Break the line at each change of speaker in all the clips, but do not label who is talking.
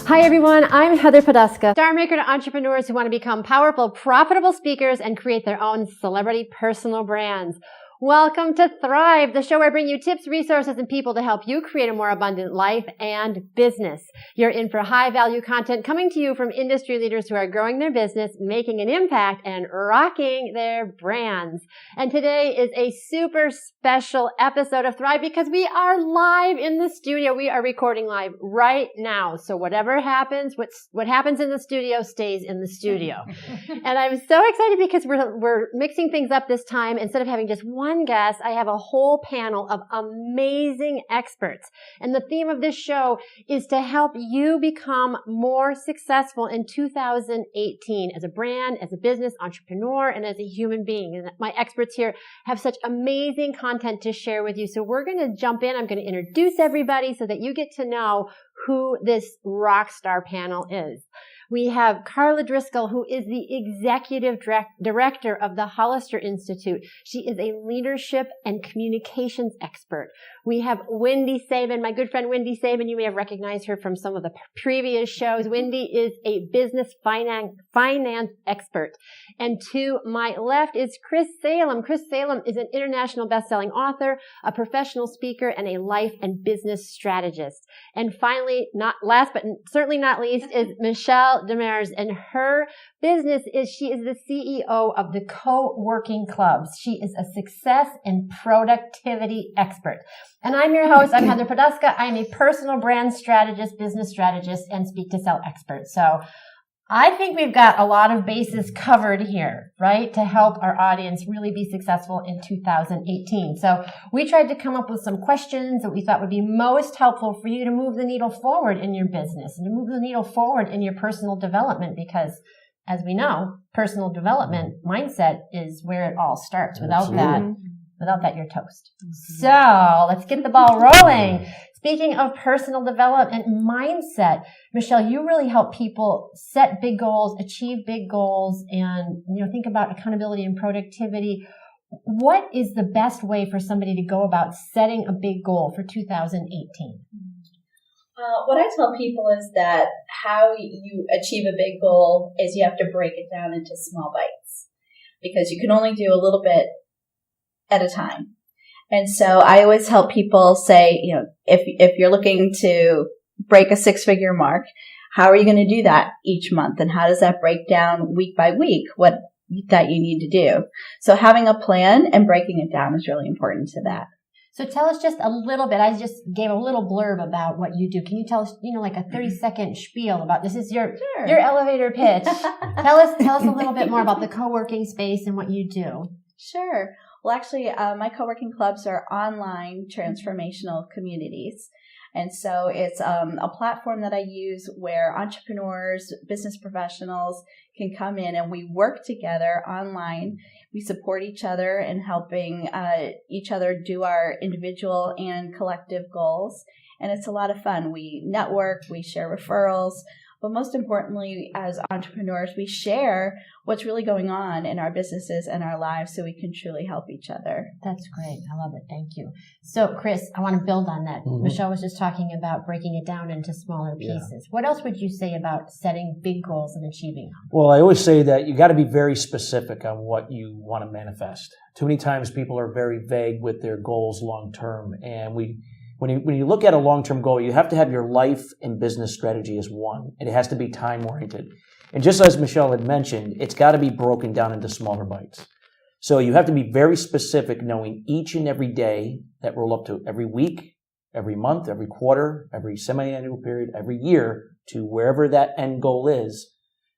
Hi everyone, I'm Heather Poduska, star maker to entrepreneurs who want to become powerful, profitable speakers and create their own celebrity personal brands. Welcome to Thrive, the show where I bring you tips, resources, and people to help you create a more abundant life and business. You're in for high-value content coming to you from industry leaders who are growing their business, making an impact, and rocking their brands. And today is a super special episode of Thrive because we are live in the studio. We are recording live right now. So whatever happens, what happens in the studio stays in the studio. And I'm so excited because we're mixing things up this time. Instead of having just one guest, I have a whole panel of amazing experts. And the theme of this show is to help you become more successful in 2018 as a brand, as a business entrepreneur, and as a human being. And my experts here have such amazing content to share with you. So we're going to jump in. I'm going to introduce everybody so that you get to know who this rock star panel is. We have Karla Driskill, who is the executive director of the Hollister Institute. She is a leadership and communications expert. We have Wendy Sabin, my good friend Wendy Sabin. You may have recognized her from some of the previous shows. Wendy is a business finance expert. And to my left is Chris Salem. Chris Salem is an international best-selling author, a professional speaker, and a life and business strategist. And finally, not last but certainly not least, is Michelle Demers, and her business is she is the CEO of the Co-working Clubs. She is a success and productivity expert. And I'm your host. I'm Heather Poduska. I'm a personal brand strategist, business strategist, and speak to sell expert. So I think we've got a lot of bases covered here, right, to help our audience really be successful in 2018. So we tried to come up with some questions that we thought would be most helpful for you to move the needle forward in your business and to move the needle forward in your personal development because, as we know, personal development mindset is where it all starts. Without that, you're toast. So let's get the ball rolling. Speaking of personal development mindset, Michelle, you really help people set big goals, achieve big goals, and think about accountability and productivity. What is the best way for somebody to go about setting a big goal for 2018?
What I tell people is that how you achieve a big goal is you have to break it down into small bites because you can only do a little bit at a time. And so I always help people say, if you're looking to break a 6-figure mark, how are you going to do that each month? And how does that break down week by week, what that you need to do? So having a plan and breaking it down is really important to that.
So tell us just a little bit. I just gave a little blurb about what you do. Can you tell us, like a 30-second spiel about this is your elevator pitch. Tell us a little bit more about the co-working space and what you do.
Sure. Well, actually, my co-working clubs are online transformational communities. And so it's a platform that I use where entrepreneurs, business professionals can come in and we work together online. We support each other in helping each other do our individual and collective goals. And it's a lot of fun. We network, we share referrals. But most importantly, as entrepreneurs, we share what's really going on in our businesses and our lives so we can truly help each other.
That's great. I love it. Thank you. So, Chris, I want to build on that. Mm-hmm. Michelle was just talking about breaking it down into smaller pieces. Yeah. What else would you say about setting big goals and achieving them?
Well, I always say that you got to be very specific on what you want to manifest. Too many times people are very vague with their goals long term, and When you look at a long-term goal, you have to have your life and business strategy as one. And it has to be time-oriented. And just as Michelle had mentioned, it's got to be broken down into smaller bites. So you have to be very specific, knowing each and every day that roll up to every week, every month, every quarter, every semi-annual period, every year, to wherever that end goal is,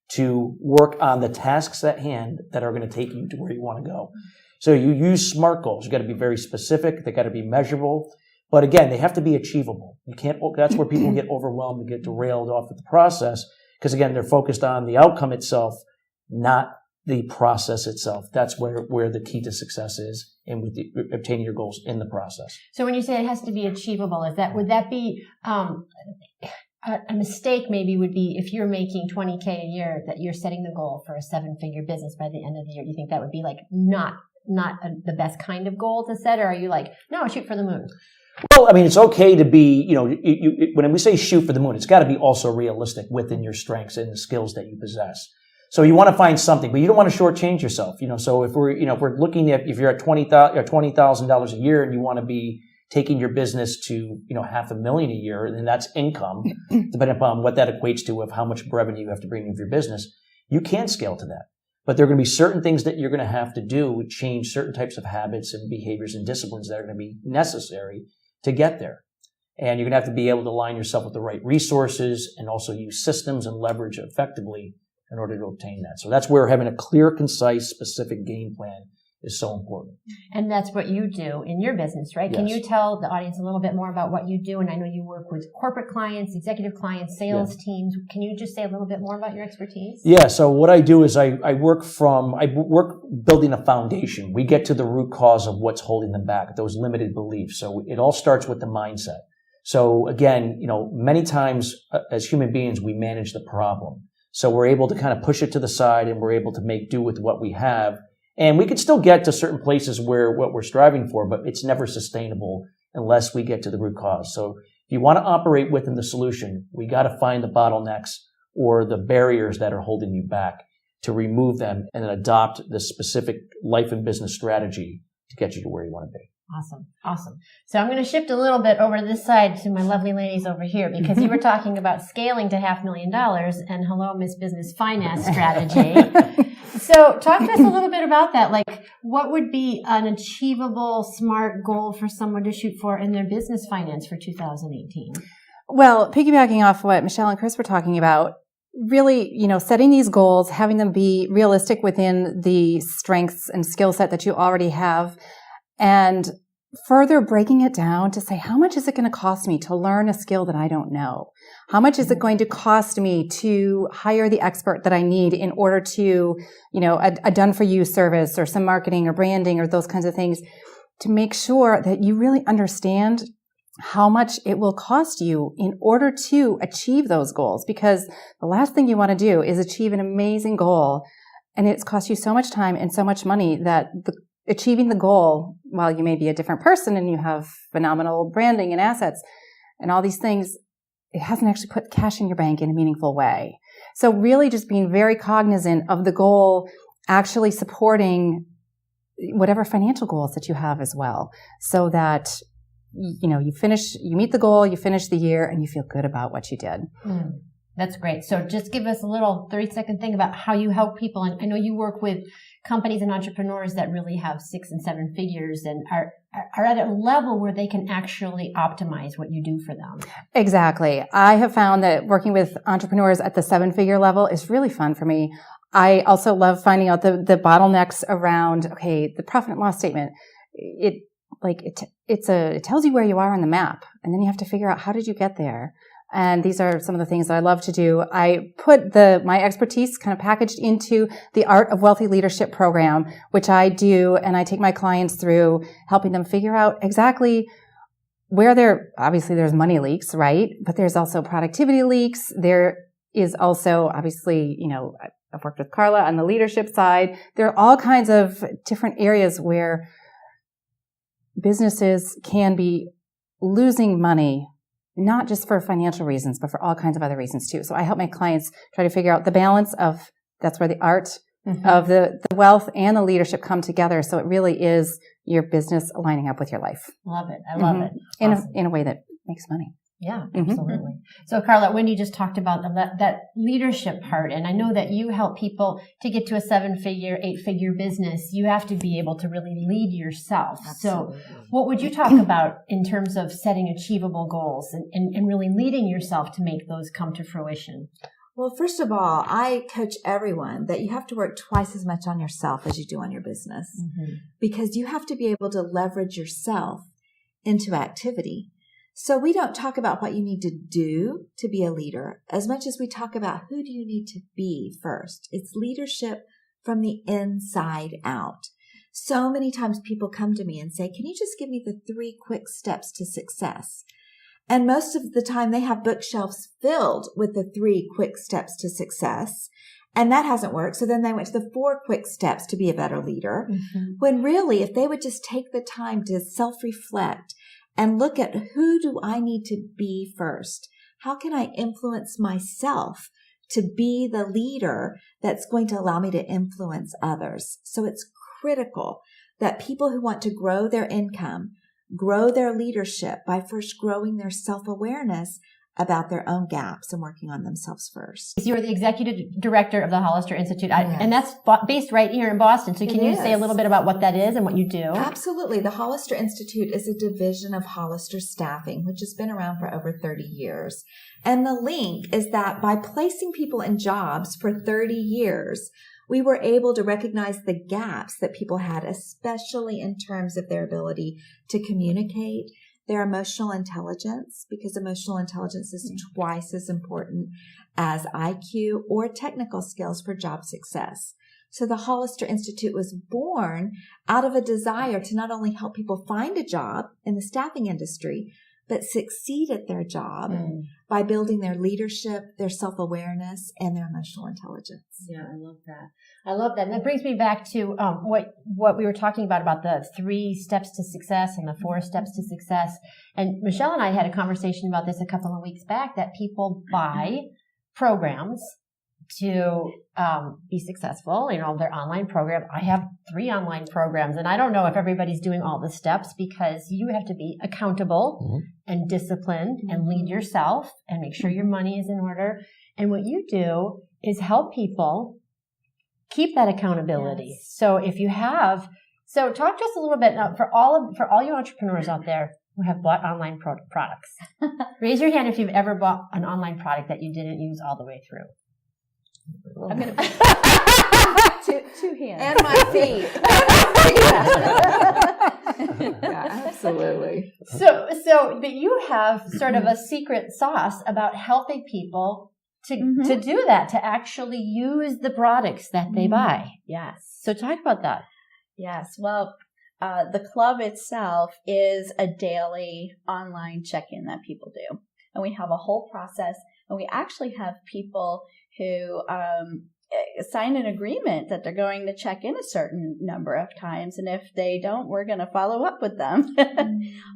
to work on the tasks at hand that are going to take you to where you want to go. So you use SMART goals. You got to be very specific. They got to be measurable. But again, they have to be achievable. You can't, that's where people get overwhelmed and get derailed off of the process. Because again, they're focused on the outcome itself, not the process itself. That's where the key to success is in with obtaining your goals in the process.
So when you say it has to be achievable, would that be, a mistake maybe would be if you're making $20K a year that you're setting the goal for a 7-figure business by the end of the year? Do you think that would be like not the best kind of goal to set? Or are you like, no, shoot for the moon?
Well, I mean, it's okay to be, when we say shoot for the moon, it's got to be also realistic within your strengths and the skills that you possess. So you want to find something, but you don't want to shortchange yourself. So if we're looking at, if you're at $20,000 a year and you want to be taking your business to, $500,000 a year, then that's income, depending upon what that equates to of how much revenue you have to bring into your business. You can scale to that. But there are going to be certain things that you're going to have to do, change certain types of habits and behaviors and disciplines that are going to be necessary to get there. And you're going to have to be able to align yourself with the right resources and also use systems and leverage effectively in order to obtain that. So that's where having a clear, concise, specific game plan is so important.
And that's what you do in your business, right?
Yes.
Can you tell the audience a little bit more about what you do? And I know you work with corporate clients, executive clients, sales teams. Can you just say a little bit more about your expertise?
Yeah. So what I do is I work building a foundation. We get to the root cause of what's holding them back, those limited beliefs. So it all starts with the mindset. So again, many times as human beings, we manage the problem. So we're able to kind of push it to the side and we're able to make do with what we have. And we can still get to certain places where what we're striving for, but it's never sustainable unless we get to the root cause. So if you want to operate within the solution, we got to find the bottlenecks or the barriers that are holding you back to remove them and then adopt the specific life and business strategy to get you to where you want to be.
Awesome. So I'm going to shift a little bit over this side to my lovely ladies over here because you were talking about scaling to $500,000 and hello, Miss Business Finance strategy. So talk to us a little bit about that. Like, what would be an achievable, smart goal for someone to shoot for in their business finance for 2018?
Well, piggybacking off what Michelle and Chris were talking about, really, setting these goals, having them be realistic within the strengths and skill set that you already have, and further breaking it down to say, how much is it going to cost me to learn a skill that I don't know? How much is it going to cost me to hire the expert that I need in order to, a done-for-you service or some marketing or branding or those kinds of things, to make sure that you really understand how much it will cost you in order to achieve those goals. Because the last thing you want to do is achieve an amazing goal, and it's cost you so much time and so much money that achieving the goal, while you may be a different person and you have phenomenal branding and assets and all these things, it hasn't actually put cash in your bank in a meaningful way. So really just being very cognizant of the goal actually supporting whatever financial goals that you have as well, so that you meet the goal, you finish the year, and you feel good about what you did.
That's great. So just give us a little 30-second thing about how you help people. And I know you work with companies and entrepreneurs that really have 6 and 7 figures and are at a level where they can actually optimize what you do for them.
Exactly. I have found that working with entrepreneurs at the 7-figure level is really fun for me. I also love finding out the bottlenecks around, the profit and loss statement. It tells you where you are on the map, and then you have to figure out how did you get there. And these are some of the things that I love to do. I put my expertise kind of packaged into the Art of Wealthy Leadership program, which I do, and I take my clients through helping them figure out exactly where obviously there's money leaks, right? But there's also productivity leaks. There is also, obviously, I've worked with Karla on the leadership side. There are all kinds of different areas where businesses can be losing money, not just for financial reasons, but for all kinds of other reasons too. So I help my clients try to figure out the balance of, that's where the art of the wealth and the leadership come together. So it really is your business aligning up with your life.
Love it. I love it.
Awesome. In a way that makes money.
Yeah, absolutely. So Karla, Wendy just talked about that leadership part, and I know that you help people to get to a 7-figure, 8-figure business. You have to be able to really lead yourself. Absolutely. So what would you talk about in terms of setting achievable goals and really leading yourself to make those come to fruition?
Well, first of all, I coach everyone that you have to work twice as much on yourself as you do on your business, because you have to be able to leverage yourself into activity. So we don't talk about what you need to do to be a leader as much as we talk about who do you need to be first. It's leadership from the inside out. So many times people come to me and say, can you just give me the 3 quick steps to success? And most of the time they have bookshelves filled with the 3 quick steps to success. And that hasn't worked. So then they went to the 4 quick steps to be a better leader. When really, if they would just take the time to self-reflect and look at who do I need to be first? How can I influence myself to be the leader that's going to allow me to influence others? So it's critical that people who want to grow their income, grow their leadership by first growing their self-awareness about their own gaps and working on themselves first.
So you're the executive director of the Hollister Institute, and that's based right here in Boston. So can you say a little bit about what that is and what you do?
Absolutely. The Hollister Institute is a division of Hollister Staffing, which has been around for over 30 years. And the link is that by placing people in jobs for 30 years, we were able to recognize the gaps that people had, especially in terms of their ability to communicate, their emotional intelligence, because emotional intelligence is twice as important as IQ or technical skills for job success. So the Hollister Institute was born out of a desire to not only help people find a job in the staffing industry, but succeed at their job by building their leadership, their self-awareness, and their emotional intelligence.
Yeah, I love that. I love that. And that brings me back to what we were talking about the 3 steps to success and the 4 steps to success. And Michelle and I had a conversation about this a couple of weeks back, that people buy programs to be successful, their online program. I have 3 online programs, and I don't know if everybody's doing all the steps, because you have to be accountable and disciplined and lead yourself and make sure your money is in order. And what you do is help people keep that accountability. Yes. So talk to us a little bit now for all you entrepreneurs out there who have bought online products. Raise your hand if you've ever bought an online product that you didn't use all the way through.
I'm going to two hands.
And my feet. Yeah, absolutely.
So, but you have sort of a secret sauce about helping people to do that, to actually use the products that they buy.
Yes.
So talk about that.
Yes. Well, the club itself is a daily online check-in that people do. And we have a whole process, and we actually have people who sign an agreement that they're going to check in a certain number of times. And if they don't, we're going to follow up with them.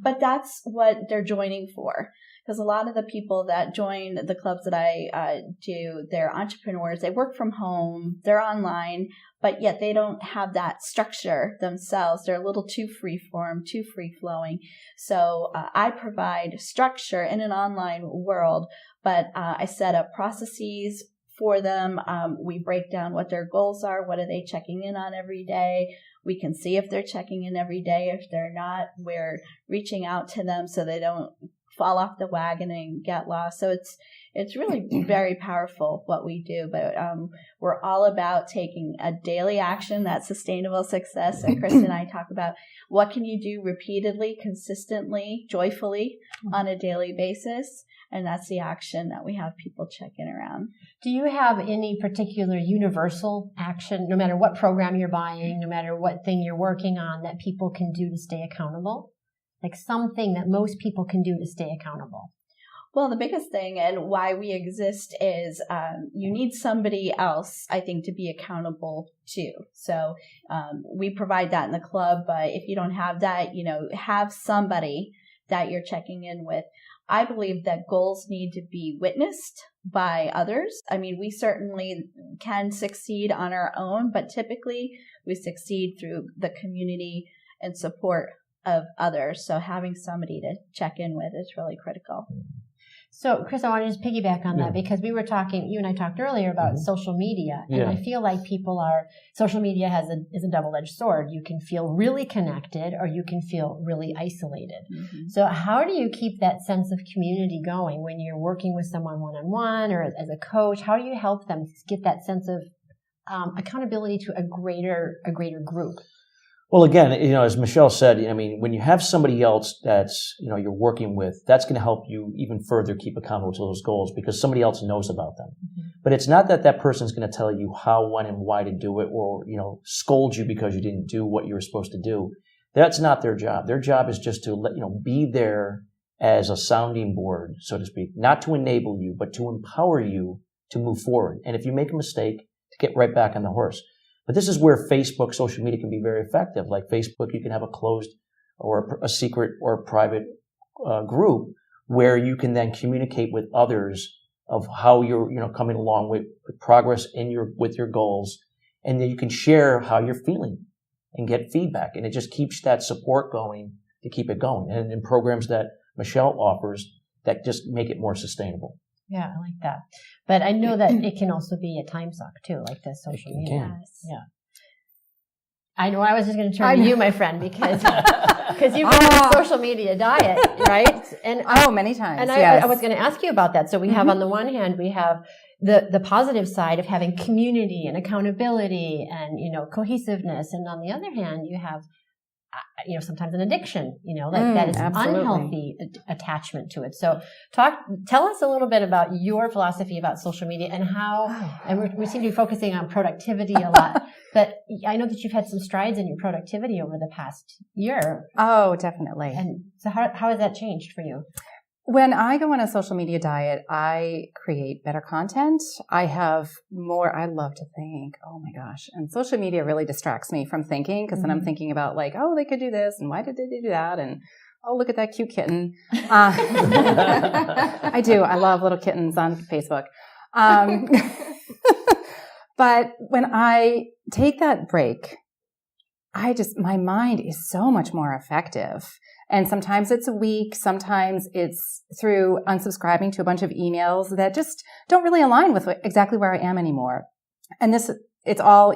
But that's what they're joining for. Because a lot of the people that join the clubs that I do, they're entrepreneurs. They work from home. They're online, but yet they don't have that structure themselves. They're a little too free-form, too free-flowing. So I provide structure in an online world, but I set up processes for them. We break down what their goals are. What are they checking in on every day? We can see if they're checking in every day. If they're not, we're reaching out to them so they don't fall off the wagon and get lost. So it's really very powerful what we do. But we're all about taking a daily action, that's sustainable success. And Chris and I talk about what can you do repeatedly, consistently, joyfully on a daily basis. And that's the action that we have people check in around.
Do you have any particular universal action, no matter what program you're buying, no matter what thing you're working on, that people can do to stay accountable? Like something that most people can do to stay accountable?
Well, the biggest thing and why we exist is you need somebody else, I think, to be accountable to. So we provide that in the club, but if you don't have that, have somebody that you're checking in with. I believe that goals need to be witnessed by others. I mean, we certainly can succeed on our own, but typically we succeed through the community and support of others. So having somebody to check in with is really critical.
So, Chris, I want to just piggyback on that, because we were talking, you and I talked earlier about social media, and I feel like social media is a double-edged sword. You can feel really connected, or you can feel really isolated. So how do you keep that sense of community going when you're working with someone one-on-one or as a coach? How do you help them get that sense of accountability to a greater group?
Well, again, as Michelle said, I mean, when you have somebody else that's, you're working with, that's going to help you even further keep accountable to those goals, because somebody else knows about them. But it's not that person's going to tell you how, when, and why to do it, or, scold you because you didn't do what you were supposed to do. That's not their job. Their job is just to be there as a sounding board, so to speak, not to enable you, but to empower you to move forward. And if you make a mistake, to get right back on the horse. But this is where Facebook, social media can be very effective. Like Facebook, you can have a closed or a secret or a private group where you can then communicate with others of how you're, coming along with progress with your goals. And then you can share how you're feeling and get feedback. And it just keeps that support going to keep it going. And in programs that Michelle offers that just make it more sustainable.
Yeah, I like that. But I know that it can also be a time suck too, like the social media. Yeah. I know I was just going to turn to you, my friend, because you've been on a social media diet, right? And
many times.
And
yes.
I was going to ask you about that. So we have on the one hand, we have the positive side of having community and accountability and, cohesiveness. And on the other hand, you have, sometimes an addiction, that is
absolutely.
Unhealthy attachment to it. So tell us a little bit about your philosophy about social media and how, and we seem to be focusing on productivity a lot, but I know that you've had some strides in your productivity over the past year.
Oh, definitely.
And so how has that changed for you?
When I go on a social media diet, I create better content. I have more, I love to think, oh my gosh. And social media really distracts me from thinking because then I'm thinking about like, oh, they could do this and why did they do that? And oh, look at that cute kitten. I do. I love little kittens on Facebook. But when I take that break, my mind is so much more effective. And sometimes it's a week. Sometimes it's through unsubscribing to a bunch of emails that just don't really align with exactly where I am anymore. And it's all,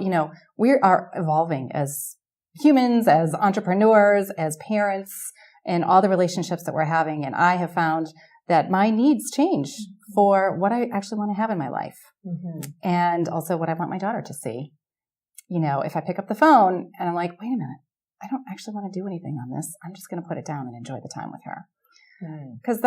we are evolving as humans, as entrepreneurs, as parents, and all the relationships that we're having. And I have found that my needs change for what I actually want to have in my life. Mm-hmm. And also what I want my daughter to see. If I pick up the phone and I'm like, wait a minute, I don't actually want to do anything on this. I'm just going to put it down and enjoy the time with her. Because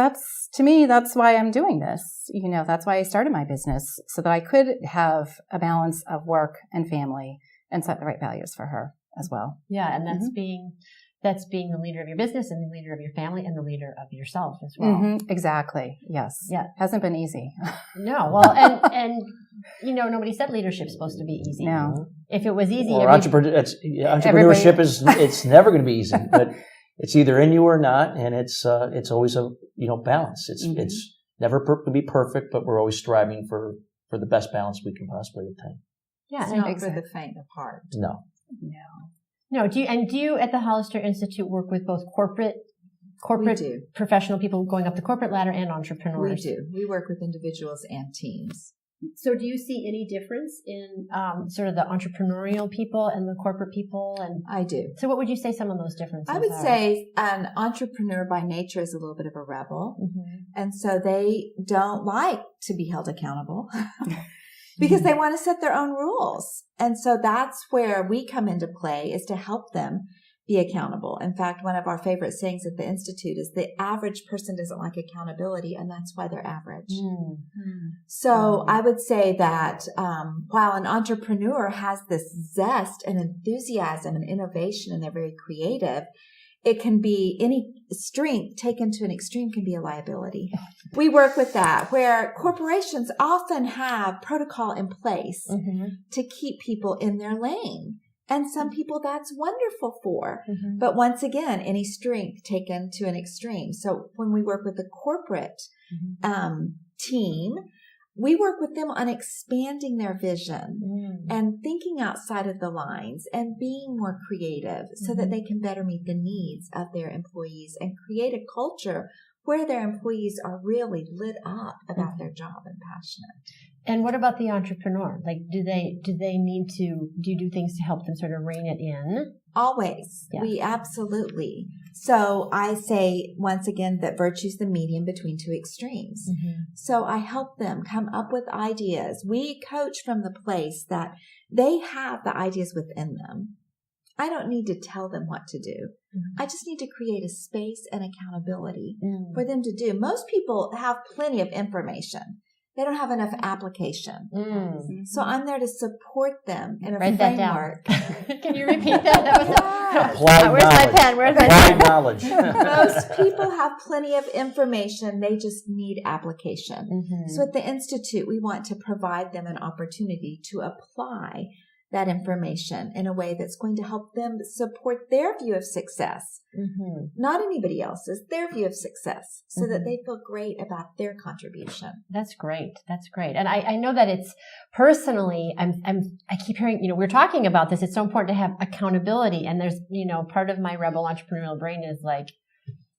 to me, that's why I'm doing this. That's why I started my business, so that I could have a balance of work and family and set the right values for her as well.
Yeah. And that's being the leader of your business and the leader of your family and the leader of yourself as well.
Mm-hmm. Exactly. Yes. Yeah. Hasn't been easy.
No. Well, and nobody said leadership's supposed to be easy.
No.
If it was easy,
entrepreneurship it's never going to be easy, but it's either in you or not. And it's always a, balance. It's never to be perfect, but we're always striving for the best balance we can possibly obtain.
Yeah. It's not for the faint of heart.
No.
No. Do you at the Hollister Institute work with both corporate professional people going up the corporate ladder and entrepreneurs?
We do. We work with individuals and teams.
So do you see any difference in sort of the entrepreneurial people and the corporate people? And
I do.
So what would you say some of those differences are?
I would say an entrepreneur by nature is a little bit of a rebel. Mm-hmm. And so they don't like to be held accountable because they want to set their own rules. And so that's where we come into play, is to help them be accountable. In fact, one of our favorite sayings at the Institute is the average person doesn't like accountability, and that's why they're average. Mm-hmm. So I would say that while an entrepreneur has this zest and enthusiasm and innovation and they're very creative, it can be any strength taken to an extreme can be a liability. We work with that, where corporations often have protocol in place to keep people in their lane. And some people that's wonderful for. Mm-hmm. But once again, any strength taken to an extreme. So when we work with the corporate team, we work with them on expanding their vision and thinking outside of the lines and being more creative so that they can better meet the needs of their employees and create a culture where their employees are really lit up about their job and passionate.
And what about the entrepreneur? Like, do you do things to help them sort of rein it in?
Always. Yeah. We absolutely. So I say once again that virtue's the medium between two extremes. Mm-hmm. So I help them come up with ideas. We coach from the place that they have the ideas within them. I don't need to tell them what to do. Mm-hmm. I just need to create a space and accountability for them to do. Most people have plenty of information. They don't have enough application. Mm. So I'm there to support them in a framework.
Can you repeat that? That was
applied
where's
knowledge.
My pen? Where's my
applied
pen?
knowledge.
Most people have plenty of information. They just need application. Mm-hmm. So at the Institute, we want to provide them an opportunity to apply that information in a way that's going to help them support their view of success, not anybody else's, their view of success, so that they feel great about their contribution.
That's great. That's great. And I know that it's personally, I keep hearing, we're talking about this. It's so important to have accountability. And there's, part of my rebel entrepreneurial brain is like,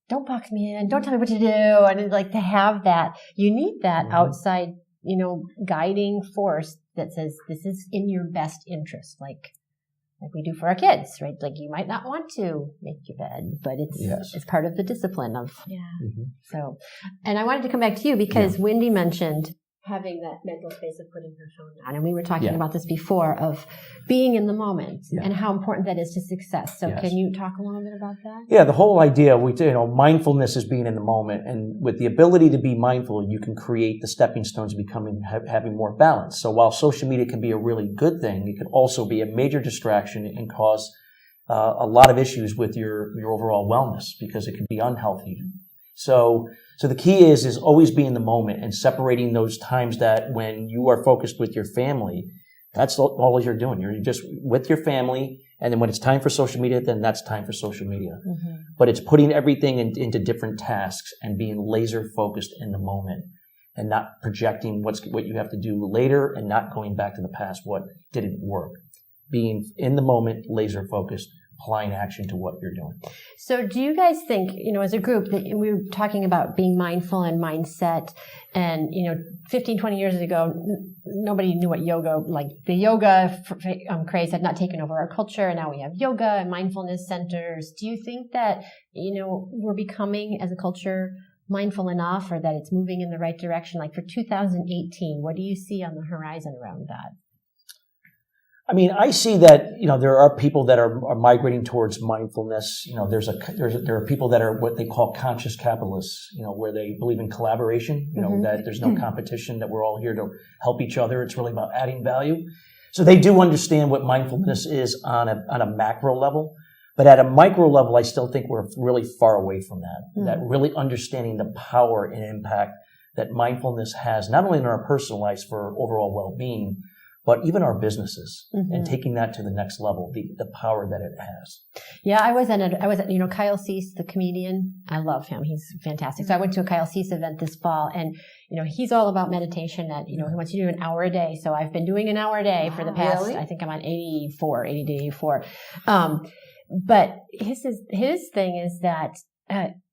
don't box me in, don't tell me what to do. And like to have that, you need that outside, guiding force that says this is in your best interest, like we do for our kids, right? Like you might not want to make your bed, but it's part of the discipline of. So, and I wanted to come back to you because Wendy mentioned having that mental space of putting her phone down. And we were talking about this before of being in the moment and how important that is to success. So can you talk a little bit about that?
Yeah, the whole idea, mindfulness is being in the moment. And with the ability to be mindful, you can create the stepping stones becoming, having more balance. So while social media can be a really good thing, it can also be a major distraction and cause a lot of issues with your overall wellness because it can be unhealthy. So the key is always be in the moment and separating those times that when you are focused with your family, that's all you're doing. You're just with your family. And then when it's time for social media, then that's time for social media. But it's putting everything into different tasks and being laser focused in the moment and not projecting what you have to do later and not going back to the past, what didn't work. Being in the moment, laser focused, applying action to what you're doing.
So do you guys think, as a group, that we were talking about being mindful and mindset and, 15, 20 years ago, nobody knew what yoga, like the yoga craze had not taken over our culture. And now we have yoga and mindfulness centers. Do you think that, we're becoming as a culture mindful enough or that it's moving in the right direction? Like for 2018, what do you see on the horizon around that?
I mean, I see that, there are people that are migrating towards mindfulness. There are people that are what they call conscious capitalists, where they believe in collaboration, that there's no competition, that we're all here to help each other. It's really about adding value. So they do understand what mindfulness is on a macro level. But at a micro level, I still think we're really far away from that really understanding the power and impact that mindfulness has, not only in our personal lives for overall well-being, but even our businesses and taking that to the next level, the power that it has. Yeah,
I was at Kyle Cease, the comedian. I love him. He's fantastic. So I went to a Kyle Cease event this fall and, he's all about meditation that, he wants you to do an hour a day. So I've been doing an hour a day for the past, I think I'm on 80 to 84. But his thing is that,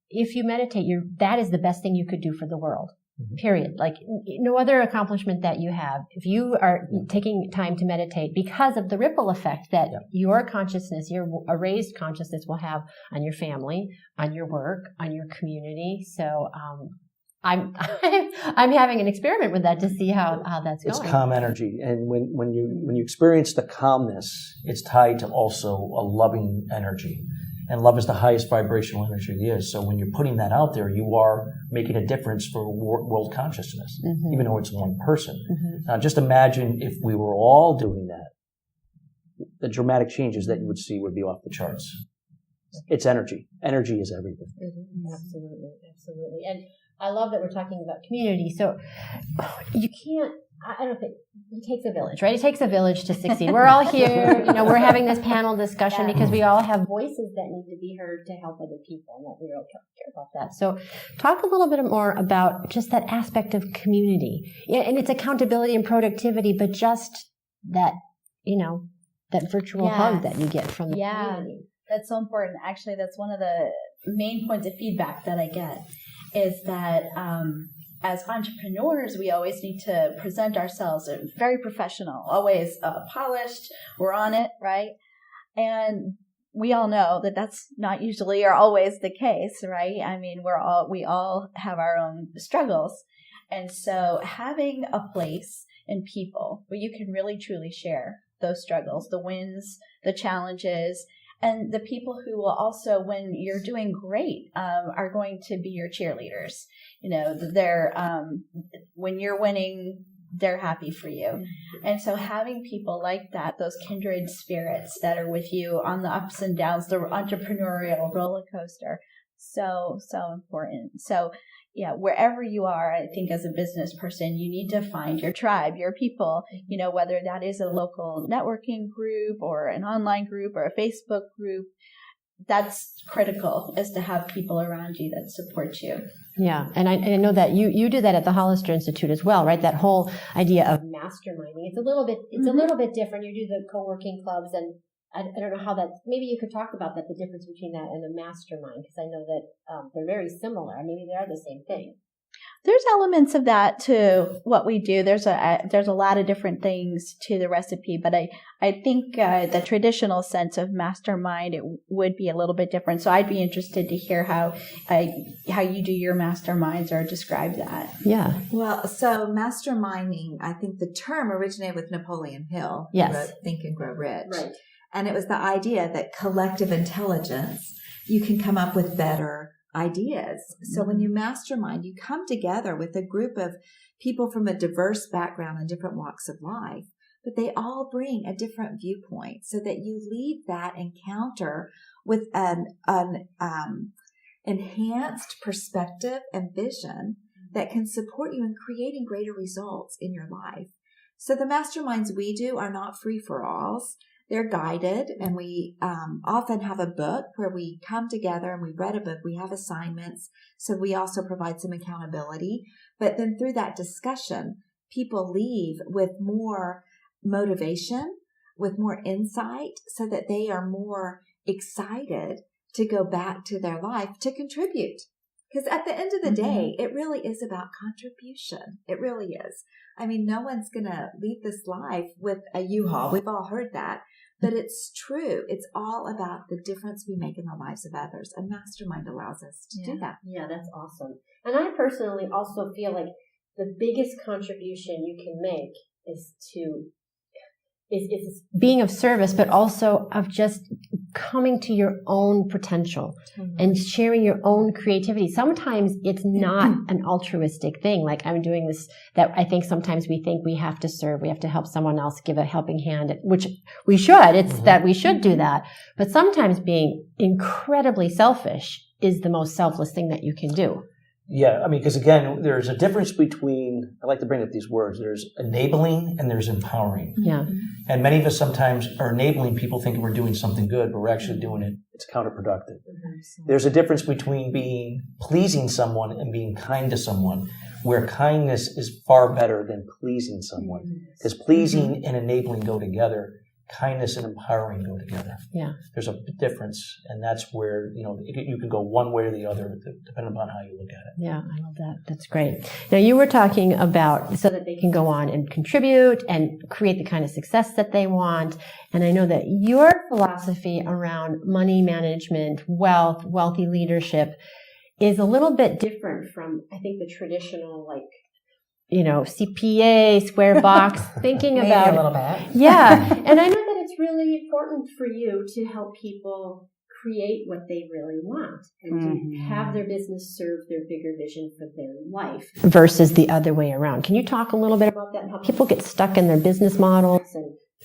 if you meditate, that is the best thing you could do for the world. Period. Like no other accomplishment that you have. If you are taking time to meditate because of the ripple effect that your consciousness, your raised consciousness will have on your family, on your work, on your community. So, I'm having an experiment with that to see how that's going.
It's calm energy. And when you experience the calmness, it's tied to also a loving energy. And love is the highest vibrational energy there is. So when you're putting that out there, you are making a difference for world consciousness, even though it's one person. Now, just imagine if we were all doing that. The dramatic changes that you would see would be off the charts. It's energy. Energy is everything.
Absolutely. Absolutely. And I love that we're talking about community. So you can't, I don't think, it takes a village, right? It takes a village to succeed. We're all here, we're having this panel discussion because we all have voices that need to be heard to help other people, and that we all care about that. So talk a little bit more about just that aspect of community. Yeah, and it's accountability and productivity, but just that, that virtual hug that you get from the community.
That's so important. Actually, that's one of the main points of feedback that I get is that as entrepreneurs, we always need to present ourselves very professional, always polished. We're on it, right? And we all know that that's not usually or always the case, right? I mean, we all have our own struggles. And so having a place in people where you can really truly share those struggles, the wins, the challenges, and the people who will also, when you're doing great, are going to be your cheerleaders. They're when you're winning, they're happy for you. And so having people like that, those kindred spirits that are with you on the ups and downs, the entrepreneurial roller coaster, so important. So wherever you are, I think as a business person, you need to find your tribe, your people, whether that is a local networking group or an online group or a Facebook group. That's critical, is to have people around you that support you.
Yeah, and I know that you do that at the Hollister Institute as well, right? That whole idea of masterminding. It's a little bit different. You do the co-working clubs, and I don't know how that. Maybe you could talk about that, the difference between that and a mastermind, because I know that they're very similar. Maybe they are the same thing.
There's elements of that to what we do. There's a lot of different things to the recipe, but I think the traditional sense of mastermind, it would be a little bit different. So I'd be interested to hear how you do your masterminds or describe that.
Yeah.
Well, so masterminding, I think the term originated with Napoleon Hill, who
Yes.
wrote Think and Grow Rich.
Right.
And it was the idea that collective intelligence, you can come up with better ideas. So when you mastermind, you come together with a group of people from a diverse background and different walks of life, but they all bring a different viewpoint, so that you leave that encounter with an enhanced perspective and vision that can support you in creating greater results in your life. So the masterminds we do are not free-for-alls. They're guided, and we often have a book where we come together and we read a book. We have assignments, so we also provide some accountability. But then through that discussion, people leave with more motivation, with more insight, so that they are more excited to go back to their life to contribute. Because at the end of the day, it really is about contribution. It really is. I mean, no one's going to leave this life with a U-Haul. We've all heard that. But it's true. It's all about the difference we make in the lives of others. A mastermind allows us to do that.
Yeah, that's awesome. And I personally also feel like the biggest contribution you can make is being of service, but also of just coming to your own potential and sharing your own creativity. Sometimes it's not an altruistic thing. Like, I'm doing this, that I think sometimes we think we have to serve, we have to help someone else, give a helping hand, which we should. It's that we should do that. But sometimes being incredibly selfish is the most selfless thing that you can do.
Yeah, I mean, because again, there's a difference between, I like to bring up these words, there's enabling and there's empowering.
Yeah.
And many of us sometimes are enabling people thinking we're doing something good, but we're actually doing it. It's counterproductive. There's a difference between being pleasing someone and being kind to someone, where kindness is far better than pleasing someone. Because pleasing and enabling go together. Kindness and empowering go together. Yeah. There's a difference, and that's where, you can go one way or the other, depending upon how you look at it.
Yeah, I love that. That's great. Now, you were talking about so that they can go on and contribute and create the kind of success that they want. And I know that your philosophy around money management, wealth, wealthy leadership is a little bit different from, I think, the traditional, CPA, square box, thinking about
a little bit.
Yeah. And I know that it's really important for you to help people create what they really want and to have their business serve their bigger vision for their life versus the other way around. Can you talk a little bit about that and how people get stuck in their business models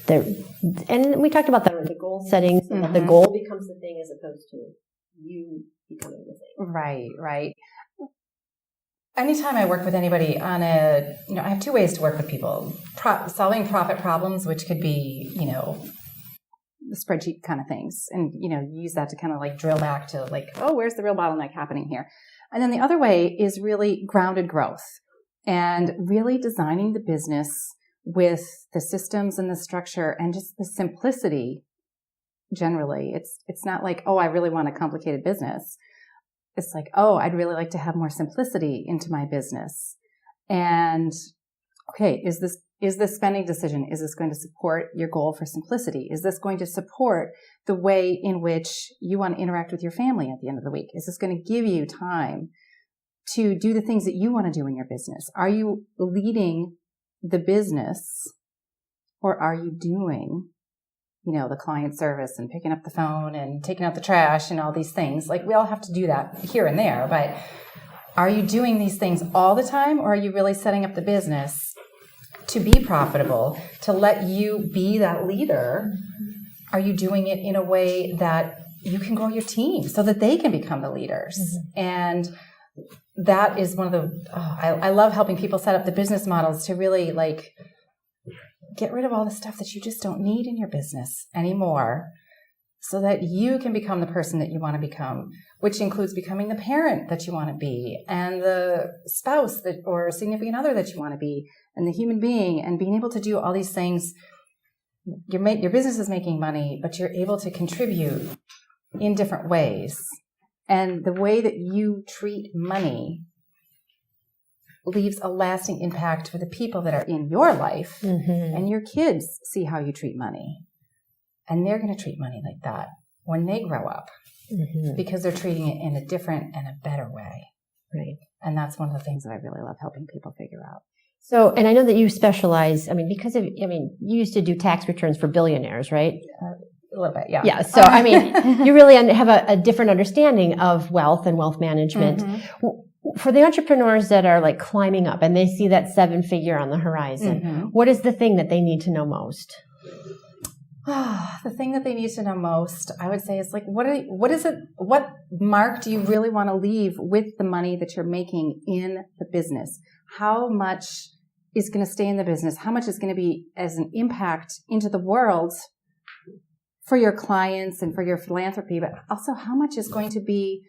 and we talked about that with the goal setting, so that the goal becomes the thing as opposed to you becoming the thing.
Right. Anytime I work with anybody on I have two ways to work with people. Solving profit problems, which could be, spreadsheet kind of things. And, use that to kind of drill back to where's the real bottleneck happening here? And then the other way is really grounded growth and really designing the business with the systems and the structure and just the simplicity generally. It's not like, I really want a complicated business. It's like, I'd really like to have more simplicity into my business. And okay, is this spending decision, is this going to support your goal for simplicity? Is this going to support the way in which you want to interact with your family at the end of the week? Is this going to give you time to do the things that you want to do in your business? Are you leading the business, or are you doing the client service and picking up the phone and taking out the trash and all these things? We all have to do that here and there, but are you doing these things all the time, or are you really setting up the business to be profitable, to let you be that leader? Are you doing it in a way that you can grow your team so that they can become the leaders? And that is one of the, I love helping people set up the business models to really like get rid of all the stuff that you just don't need in your business anymore so that you can become the person that you want to become, which includes becoming the parent that you want to be and the spouse that or significant other that you want to be and the human being, and being able to do all these things. Your business is making money, but you're able to contribute in different ways. And the way that you treat money leaves a lasting impact for the people that are in your life. Mm-hmm. And your kids see how you treat money. And they're going to treat money like that when they grow up, mm-hmm. because they're treating it in a different and a better way.
Right.
And that's one of the things that I really love helping people figure out.
So, and I know that you specialize, you used to do tax returns for billionaires, right?
A little bit, yeah.
Yeah. So, you really have a different understanding of wealth and wealth management. Mm-hmm. For the entrepreneurs that are like climbing up and they see that 7-figure on the horizon, mm-hmm. what is the thing that they need to know most?
The thing that they need to know most, I would say, is like, what mark do you really want to leave with the money that you're making in the business? How much is going to stay in the business? How much is going to be as an impact into the world for your clients and for your philanthropy, but also how much is going to be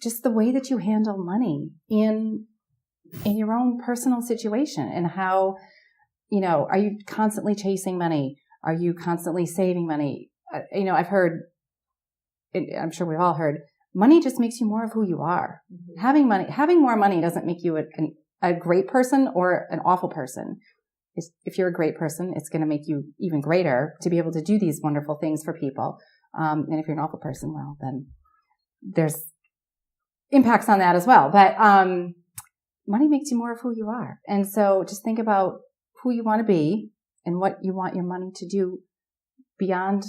just the way that you handle money in your own personal situation, and how, are you constantly chasing money? Are you constantly saving money? I've heard, I'm sure we've all heard, money just makes you more of who you are. Mm-hmm. Having more money doesn't make you a great person or an awful person. If you're a great person, it's going to make you even greater to be able to do these wonderful things for people. And if you're an awful person, well, then there's impacts on that as well. But money makes you more of who you are. And so just think about who you want to be and what you want your money to do beyond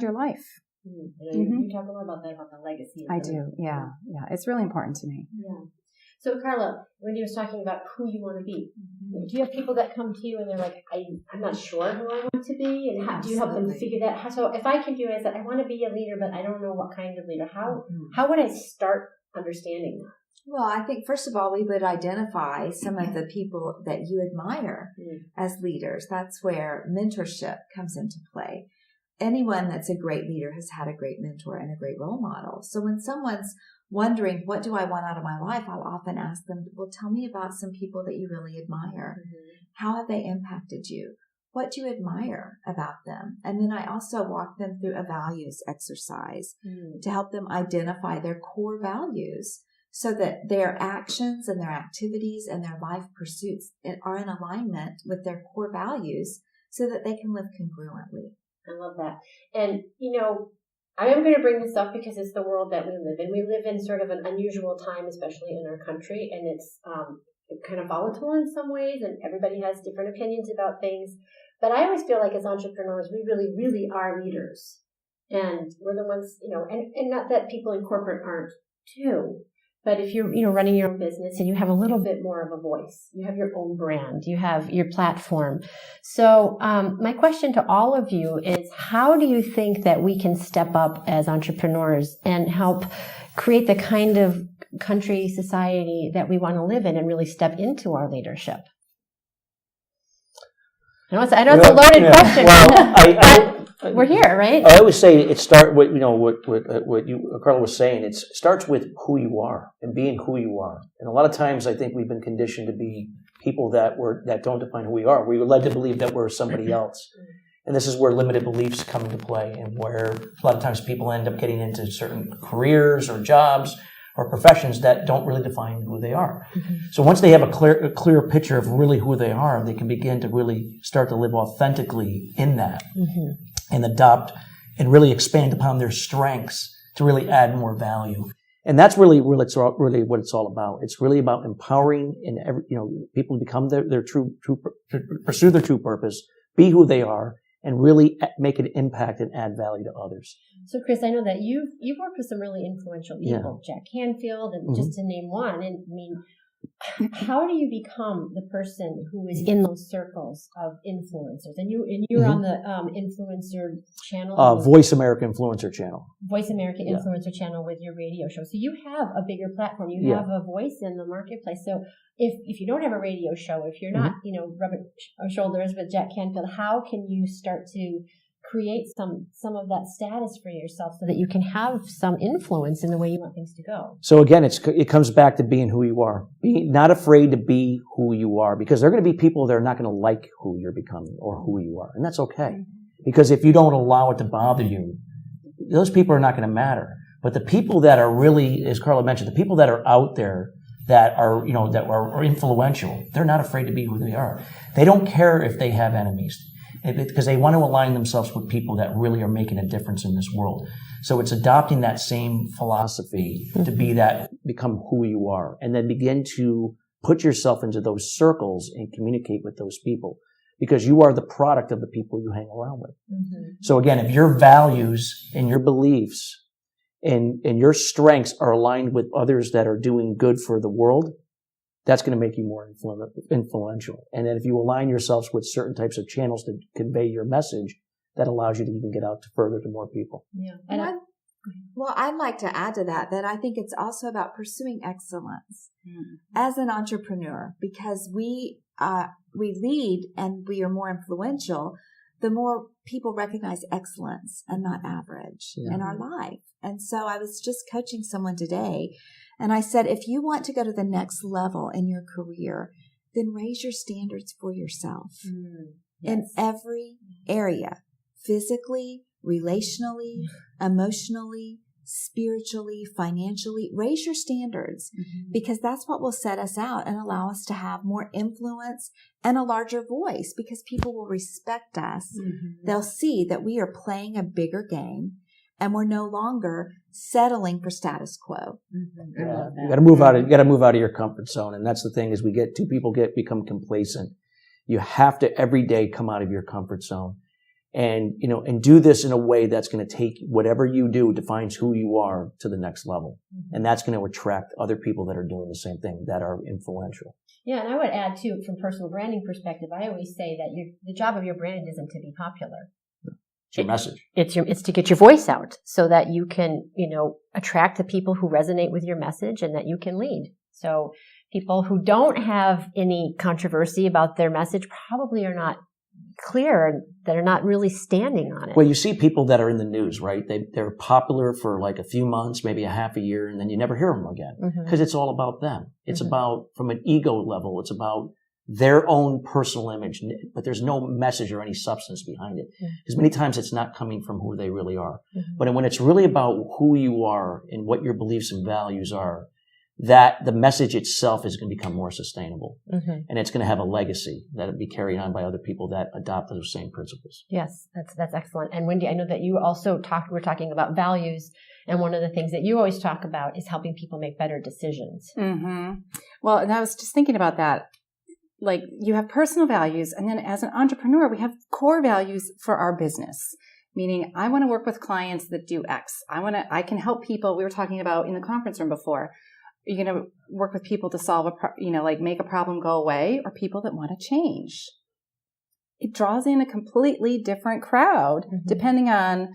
your life.
Mm-hmm. You talk a lot about that, about the legacy.
I do. Yeah. It's really important to me.
Yeah. So, Karla, Wendy was talking about who you want to be. Mm-hmm. Do you have people that come to you and they're like, I'm not sure who I want to be? And how do you help them figure that out? So if I can do it, I said, I want to be a leader, but I don't know what kind of leader. How would I start understanding that?
Well, I think, first of all, we would identify some of the people that you admire as leaders. That's where mentorship comes into play. Anyone that's a great leader has had a great mentor and a great role model. So when someone's wondering, what do I want out of my life? I'll often ask them, well, tell me about some people that you really admire. Mm-hmm. How have they impacted you? What do you admire about them? And then I also walk them through a values exercise to help them identify their core values so that their actions and their activities and their life pursuits are in alignment with their core values so that they can live congruently.
I love that. And, I am going to bring this up because it's the world that we live in. We live in sort of an unusual time, especially in our country, and it's kind of volatile in some ways, and everybody has different opinions about things. But I always feel like as entrepreneurs, we really, really are leaders. And we're the ones, and not that people in corporate aren't too. But if you're, running your own business and you have a little bit more of a voice, you have your own brand, you have your platform. So my question to all of you is, how do you think that we can step up as entrepreneurs and help create the kind of country, society that we want to live in and really step into our leadership? I know it's a loaded question. Well, we're here, right?
I always say it starts with, what Karla was saying. It starts with who you are and being who you are. And a lot of times I think we've been conditioned to be people that don't define who we are. We were led to believe that we're somebody else. And this is where limited beliefs come into play, and where a lot of times people end up getting into certain careers or jobs or professions that don't really define who they are. Mm-hmm. So once they have a clear picture of really who they are, they can begin to really start to live authentically in that, and adopt and really expand upon their strengths to really add more value. And that's really what it's all about. It's really about empowering people to become their true pursue their true purpose, be who they are, and really make an impact and add value to others.
So, Chris, I know that you've worked with some really influential people, Jack Canfield, and just to name one. And how do you become the person who is in those circles of influencers? And you're on the influencer channel,
Voice America Influencer channel.
Voice America Influencer channel with your radio show. So you have a bigger platform. You have a voice in the marketplace. So if you don't have a radio show, if you're not rubbing shoulders with Jack Canfield, how can you start to create some of that status for yourself so that you can have some influence in the way you want things to go?
So again, it comes back to being who you are. Be not afraid to be who you are, because there are going to be people that are not going to like who you're becoming or who you are. And that's okay. Because if you don't allow it to bother you, those people are not going to matter. But the people that are really, as Karla mentioned, the people that are out there that are, that are influential, they're not afraid to be who they are. They don't care if they have enemies, because they want to align themselves with people that really are making a difference in this world. So it's adopting that same philosophy to become who you are, and then begin to put yourself into those circles and communicate with those people, because you are the product of the people you hang around with. So again, if your values and your beliefs and your strengths are aligned with others that are doing good for the world, that's going to make you more influential. And then if you align yourselves with certain types of channels to convey your message, that allows you to even get out further to more people.
Yeah.
And I'd like to add to that I think it's also about pursuing excellence as an entrepreneur, because we lead and we are more influential the more people recognize excellence and not average in our life. And so I was just coaching someone today, and I said, if you want to go to the next level in your career, then raise your standards for yourself in every area, physically, relationally, emotionally, spiritually, financially. Raise your standards, because that's what will set us out and allow us to have more influence and a larger voice, because people will respect us. They'll see that we are playing a bigger game and we're no longer settling for status quo.
Yeah. You got to move out of your comfort zone. And that's the thing, is people become complacent. You have to every day come out of your comfort zone. And, and do this in a way that's going to take whatever you do defines who you are to the next level. And that's going to attract other people that are doing the same thing, that are influential.
Yeah. And I would add too, from personal branding perspective, I always say that the job of your brand isn't to be popular.
It's your message.
It's to get your voice out so that you can, attract the people who resonate with your message and that you can lead. So people who don't have any controversy about their message probably are not clear, and that are not really standing on it.
Well, you see people that are in the news, right? They're popular for like a few months, maybe a half a year, and then you never hear them again, because it's all about them. It's about, from an ego level, it's about their own personal image, but there's no message or any substance behind it. Because many times it's not coming from who they really are. But when it's really about who you are and what your beliefs and values are, that the message itself is going to become more sustainable. And it's going to have a legacy that will be carried on by other people that adopt those same principles.
Yes, that's excellent. And Wendy, I know that you also we're talking about values, and one of the things that you always talk about is helping people make better decisions.
Well, and I was just thinking about that. Like, you have personal values, and then as an entrepreneur, we have core values for our business. Meaning, I want to work with clients that do X. I can help people. We were talking about in the conference room before. You're going to work with people to solve make a problem go away, or people that want to change. It draws in a completely different crowd depending on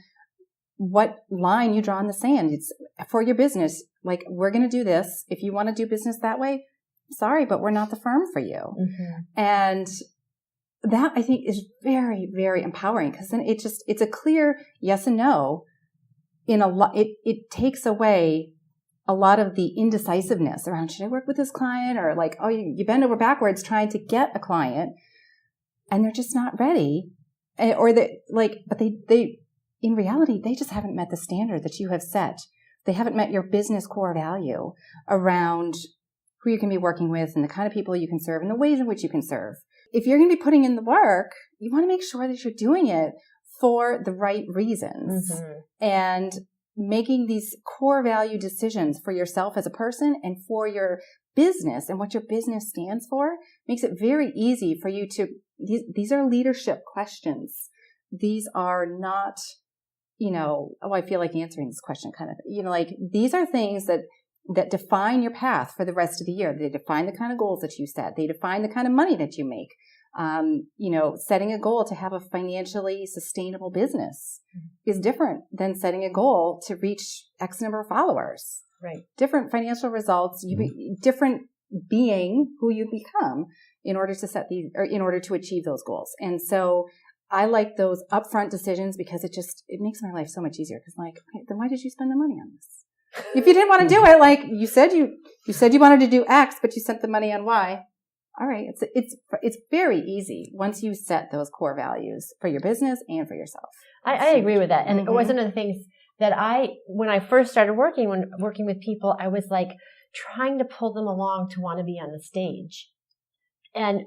what line you draw in the sand. It's for your business. Like, we're going to do this. If you want to do business that way, sorry, but we're not the firm for you. And that, I think, is very, very empowering, because then it's a clear yes and no. It takes away a lot of the indecisiveness around, should I work with this client? Or like, oh, you bend over backwards trying to get a client and they're just not ready. But they, in reality, they just haven't met the standard that you have set. They haven't met your business core value around who you can be working with and the kind of people you can serve and the ways in which you can serve. If you're going to be putting in the work, you want to make sure that you're doing it for the right reasons. And making these core value decisions for yourself as a person and for your business and what your business stands for makes it very easy for you to, these are leadership questions. These are not, I feel like answering this question kind of, these are things that that define your path for the rest of the year. They define the kind of goals that you set. They define the kind of money that you make. Setting a goal to have a financially sustainable business is different than setting a goal to reach X number of followers.
Right.
Different financial results, different being who you become in order to achieve those goals. And so I like those upfront decisions because it makes my life so much easier. Because okay, then why did you spend the money on this? If you didn't want to do it, like you said you wanted to do X, but you spent the money on Y. All right, it's very easy once you set those core values for your business and for yourself. I
agree with that. And it was one of the things that when I first started working with people, I was like trying to pull them along to want to be on the stage. And,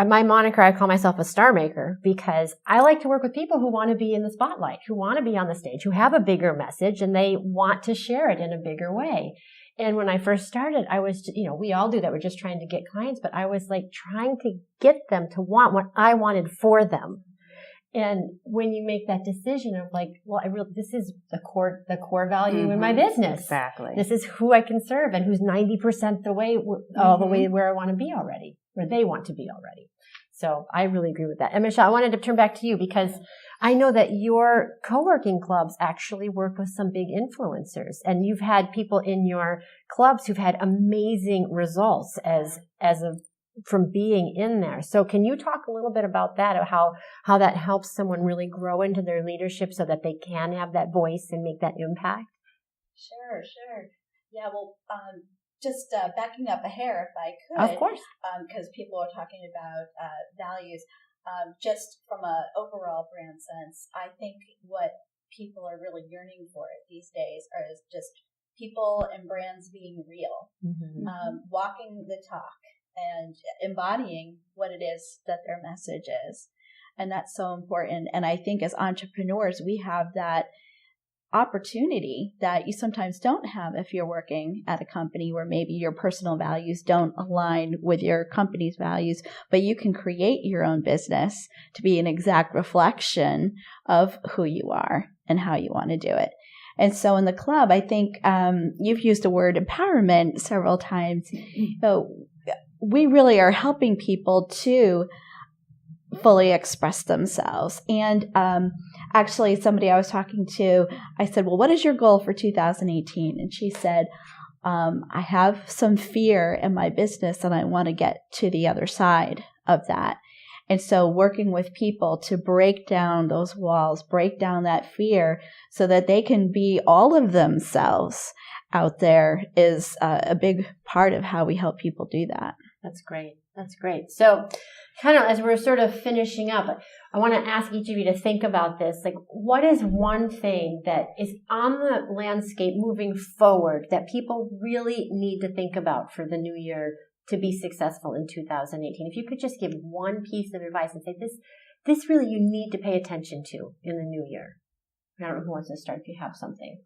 my moniker, I call myself a star maker because I like to work with people who want to be in the spotlight, who want to be on the stage, who have a bigger message and they want to share it in a bigger way. And when I first started, I was, we all do that. We're just trying to get clients, but I was like trying to get them to want what I wanted for them. And when you make that decision of like, well, this is the core value in my business.
Exactly.
This is who I can serve and who's 90% the way, all the way where I want to be already, where they want to be already. So I really agree with that. And Michelle, I wanted to turn back to you because I know that your co-working clubs actually work with some big influencers, and you've had people in your clubs who've had amazing results from being in there. So can you talk a little bit about that, of how that helps someone really grow into their leadership so that they can have that voice and make that impact?
Sure. Yeah, well, just backing up a hair, if I could.
Of course.
Because people are talking about values. Just from an overall brand sense, I think what people are really yearning for these days is just people and brands being real, walking the talk and embodying what it is that their message is. And that's so important. And I think as entrepreneurs, we have that opportunity that you sometimes don't have if you're working at a company where maybe your personal values don't align with your company's values, but you can create your own business to be an exact reflection of who you are and how you want to do it. And so in the club, I think you've used the word empowerment several times. So we really are helping people to fully express themselves. And actually, somebody I was talking to, I said, well, what is your goal for 2018? And she said, I have some fear in my business and I want to get to the other side of that. And so working with people to break down those walls, break down that fear so that they can be all of themselves out there is a big part of how we help people do that.
That's great. That's great. So kind of as we're sort of finishing up, I want to ask each of you to think about this. Like, what is one thing that is on the landscape moving forward that people really need to think about for the new year to be successful in 2018? If you could just give one piece of advice and say, this really you need to pay attention to in the new year. I don't know who wants to start if you have something.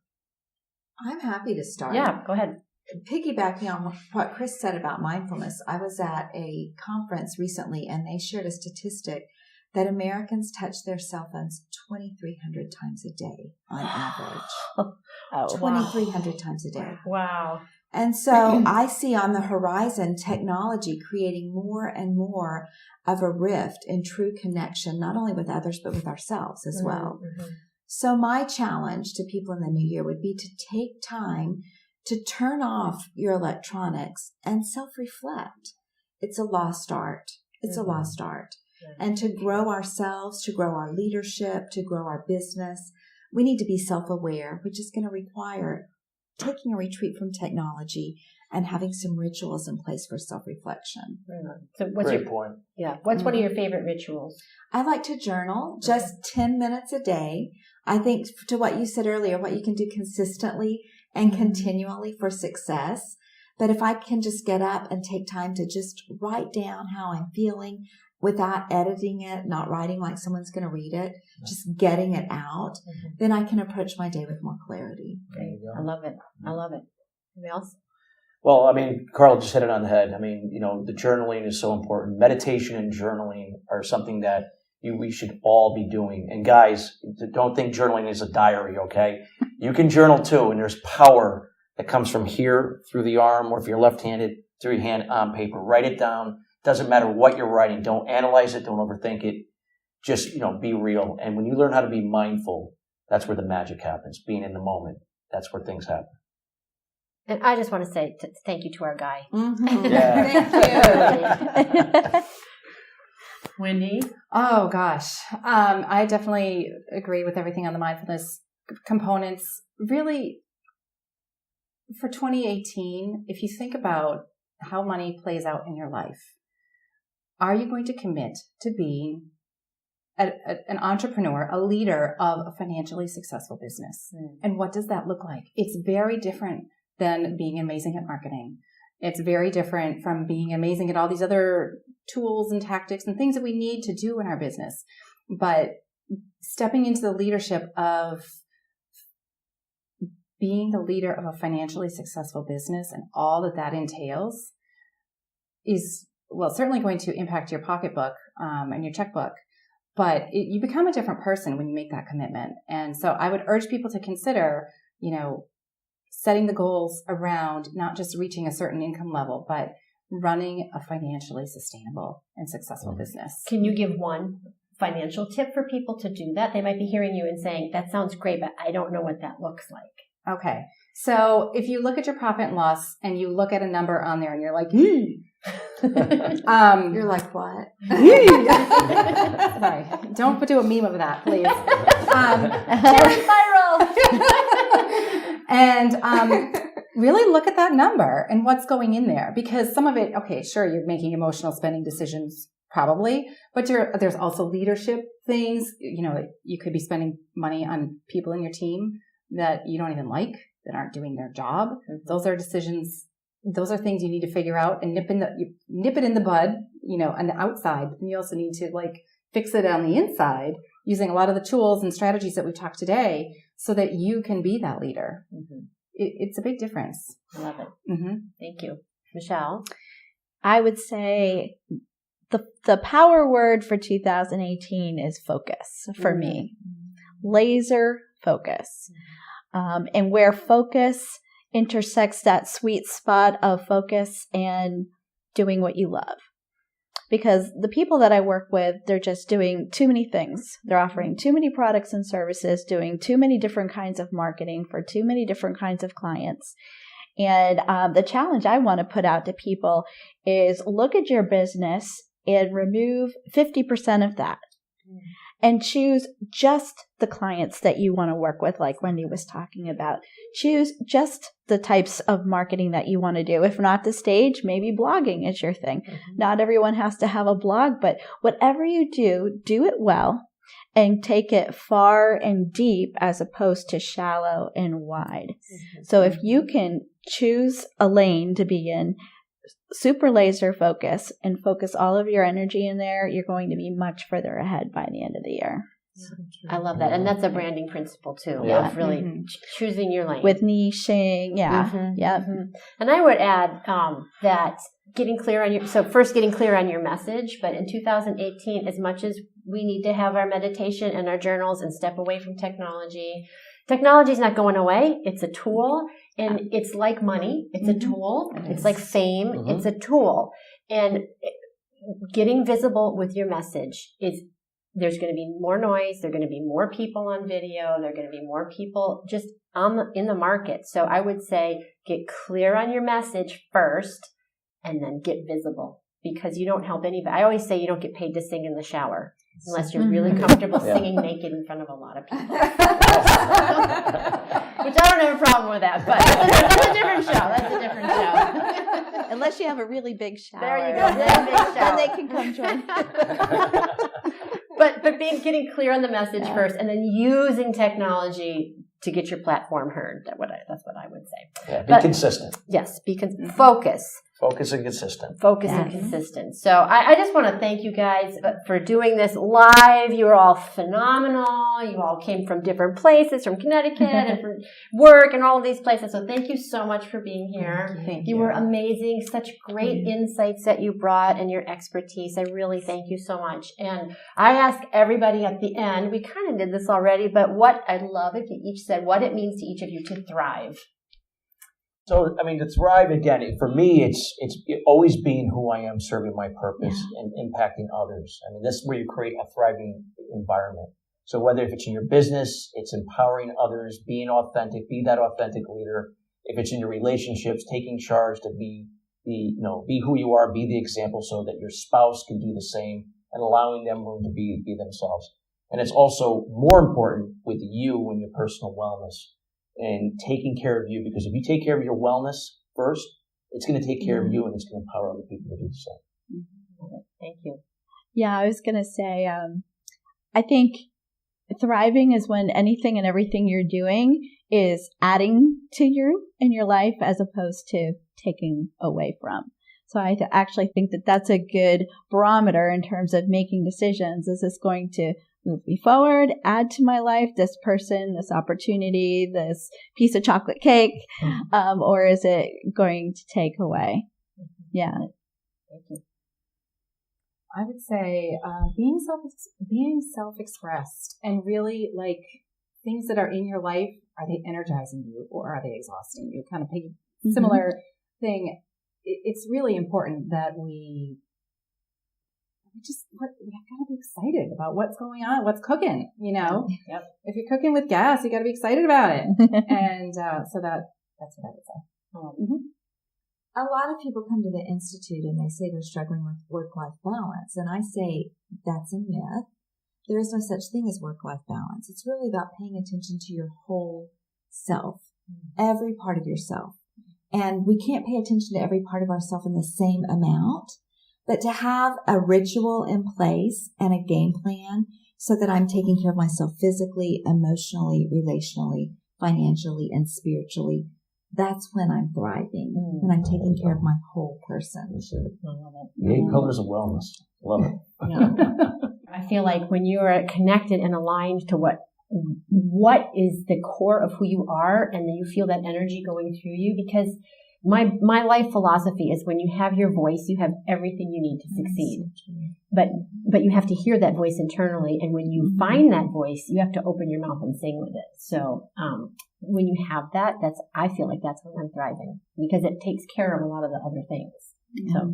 I'm happy to start.
Yeah, go ahead.
Piggybacking on what Chris said about mindfulness, I was at a conference recently and they shared a statistic that Americans touch their cell phones 2,300 times a day on average. 2,300 times a day.
Wow.
And so I see on the horizon technology creating more and more of a rift in true connection, not only with others, but with ourselves as well. Mm-hmm. So my challenge to people in the new year would be to take time to turn off your electronics and self-reflect. It's a lost art. It's a lost art. And to grow ourselves, to grow our leadership, to grow our business, we need to be self-aware, which is going to require taking a retreat from technology and having some rituals in place for self-reflection.
So what's
Great point.
Yeah. What's one of your favorite rituals?
I like to journal just 10 minutes a day. I think to what you said earlier, what you can do consistently and continually for success. But if I can just get up and take time to just write down how I'm feeling without editing it, not writing like someone's going to read it, just getting it out, then I can approach my day with more clarity.
Great. I love it. I love it. Anything else?
Well, I mean, Karla just hit it on the head. I mean, the journaling is so important. Meditation and journaling are something that we should all be doing. And guys, don't think journaling is a diary, okay? You can journal too, and there's power that comes from here through the arm, or if you're left-handed, through your hand on paper. Write it down. Doesn't matter what you're writing. Don't analyze it. Don't overthink it. Just, be real. And when you learn how to be mindful, that's where the magic happens. Being in the moment, that's where things happen.
And I just want to say thank you to our guy.
Mm-hmm.
Yeah.
Thank you.
Wendy?
Oh, gosh. I definitely agree with everything on the mindfulness components. Really, for 2018, if you think about how money plays out in your life, are you going to commit to being an entrepreneur, a leader of a financially successful business? And what does that look like? It's very different than being amazing at marketing. It's very different from being amazing at all these other tools and tactics and things that we need to do in our business. But stepping into the leadership of being the leader of a financially successful business and all that entails is, certainly going to impact your pocketbook and your checkbook. But you become a different person when you make that commitment. And so I would urge people to consider, setting the goals around not just reaching a certain income level, but running a financially sustainable and successful business.
Can you give one financial tip for people to do that? They might be hearing you and saying, that sounds great, but I don't know what that looks like.
Okay. So if you look at your profit and loss and you look at a number on there and you're like,
You're like, what?
Sorry. Don't do a meme of that, please. And really look at that number and what's going in there, because some of it, okay, sure, you're making emotional spending decisions probably, but there's also leadership things. You could be spending money on people in your team that you don't even like, that aren't doing their job. Those are decisions. Those are things you need to figure out and nip it in the bud, on the outside. And you also need to fix it on the inside using a lot of the tools and strategies that we talked today so that you can be that leader. Mm-hmm. It's a big difference.
I love it.
Mm-hmm.
Thank you. Michelle?
I would say the power word for 2018 is focus for me. Laser focus. And where focus intersects that sweet spot of focus and doing what you love. Because the people that I work with, they're just doing too many things. They're offering too many products and services, doing too many different kinds of marketing for too many different kinds of clients. And the challenge I want to put out to people is look at your business and remove 50% of that. And choose just the clients that you want to work with, like Wendy was talking about. Choose just the types of marketing that you want to do. If not the stage, maybe blogging is your thing. Mm-hmm. Not everyone has to have a blog, but whatever you do it well and take it far and deep as opposed to shallow and wide. Mm-hmm. So if you can choose a lane to be in, super laser focus and focus all of your energy in there, you're going to be much further ahead by the end of the year.
I love that. And that's a branding principle too.
Yeah.
Of really choosing your lane.
With niching. Yeah.
Mm-hmm.
Yeah.
Mm-hmm. And I would add that getting clear on your message, but in 2018, as much as we need to have our meditation and our journals and step away from technology is not going away. It's a tool. And it's like money. It's a tool. It's like fame. Mm-hmm. It's a tool. And getting visible with your message there's going to be more noise. There are going to be more people on video. There are going to be more people just in the market. So I would say get clear on your message first and then get visible, because you don't help anybody. I always say you don't get paid to sing in the shower unless you're really comfortable singing naked in front of a lot of people. Which I don't have a problem with that, but that's a different show.
Unless you have a really big shower.
There you go.
Then they can come join.
But getting clear on the message first, and then using technology to get your platform heard. That's what I would say.
Yeah, be consistent.
Yes, focus.
Focus and consistent.
And consistent. So I just want to thank you guys for doing this live. You were all phenomenal. You all came from different places, from Connecticut and from work and all of these places. So thank you so much for being here.
Thank
you. You were amazing. Such great insights that you brought and your expertise. I really thank you so much. And I ask everybody at the end, we kind of did this already, but I'd love if you each said what it means to each of you to thrive.
So, I mean, to thrive, again, for me, it's always being who I am, serving my purpose and impacting others. I mean, this is where you create a thriving environment. So whether if it's in your business, it's empowering others, being authentic, be that authentic leader. If it's in your relationships, taking charge to be who you are, be the example so that your spouse can do the same and allowing them room to be themselves. And it's also more important with you and your personal wellness and taking care of you, because if you take care of your wellness first, it's going to take care of you and it's going to empower other people to do the same.
Thank you.
Yeah, I was going to say, I think thriving is when anything and everything you're doing is adding to you in your life as opposed to taking away from. So I actually think that that's a good barometer in terms of making decisions. Is this going to move me forward, add to my life, this person, this opportunity, this piece of chocolate cake, or is it going to take away? Yeah.
Thank you.
I would say being self-expressed and really like things that are in your life, are they energizing you or are they exhausting you? Kind of similar thing. It's really important that we got to be excited about what's going on, what's cooking, Yep. If you're cooking with gas, you got to be excited about it. And so that's what I would say.
A lot of people come to the Institute and they say they're struggling with work-life balance. And I say that's a myth. There is no such thing as work-life balance. It's really about paying attention to your whole self, every part of yourself. And we can't pay attention to every part of ourselves in the same amount, but to have a ritual in place and a game plan so that I'm taking care of myself physically, emotionally, relationally, financially, and spiritually. That's when I'm thriving, when I'm taking care of my whole person.
The 8 pillars of wellness. Love it.
Yeah. I feel like when you are connected and aligned to what is the core of who you are, and then you feel that energy going through you, because my life philosophy is when you have your voice, you have everything you need to succeed. But you have to hear that voice internally, and when you find that voice, you have to open your mouth and sing with it. So when you have that, I feel like that's when I'm thriving, because it takes care of a lot of the other things. So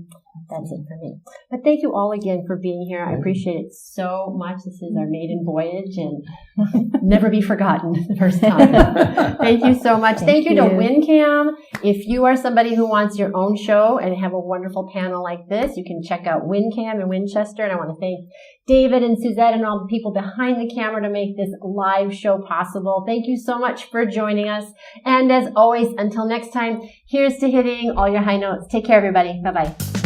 that's it for me. But thank you all again for being here. I appreciate it so much. This is our maiden voyage and never be forgotten the first time. Thank you so much. Thank you to WinCam. If you are somebody who wants your own show and have a wonderful panel like this, you can check out WinCam in Winchester. And I want to thank David and Suzette and all the people behind the camera to make this live show possible. Thank you so much for joining us. And as always, until next time, here's to hitting all your high notes. Take care, everybody. Bye-bye.